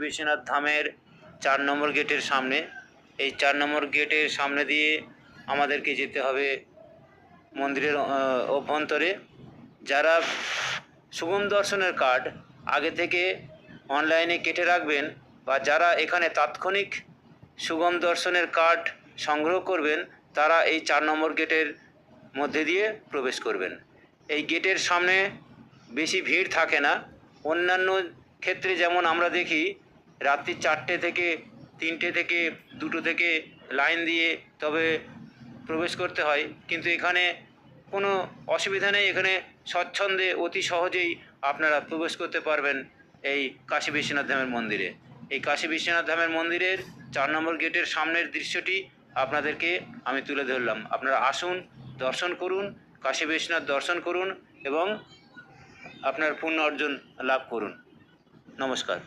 বিশ্বনাথ ধামের 4 নম্বর গেটের সামনে। এই 4 নম্বর গেটের সামনে দিয়ে আমাদেরকে যেতে হবে মন্দিরের অভ্যন্তরে। যারা সুগম দর্শনের কার্ড আগে থেকে অনলাইনে কেটে রাখবেন বা যারা এখানে তাৎক্ষণিক সুগম দর্শনের কার্ড সংগ্রহ করবেন, তারা এই 4 নম্বর গেটের মধ্যে দিয়ে প্রবেশ করবেন। এই গেটের সামনে বেশি ভিড় থাকে না। অন্যান্য ক্ষেত্রে যেমন আমরা দেখি রাত্রি 4টে থেকে 3টে থেকে 2টো থেকে লাইন দিয়ে তবে প্রবেশ করতে হয়, কিন্তু এখানে কোনো অসুবিধা নেই। এখানে স্বচ্ছন্দে অতি সহজেই আপনারা প্রবেশ করতে পারবেন এই কাশী বিশ্বনাথ ধামের মন্দিরে। এই কাশী বিশ্বনাথ ধামের মন্দিরের 4 নম্বর গেটের সামনের দৃশ্যটি আপনাদেরকে আমি তুলে ধরলাম। আপনারা আসুন, দর্শন করুন, কাশী বিশ্বনাথ দর্শন করুন এবং আপনার পুণ্য অর্জন লাভ করুন। নমস্কার।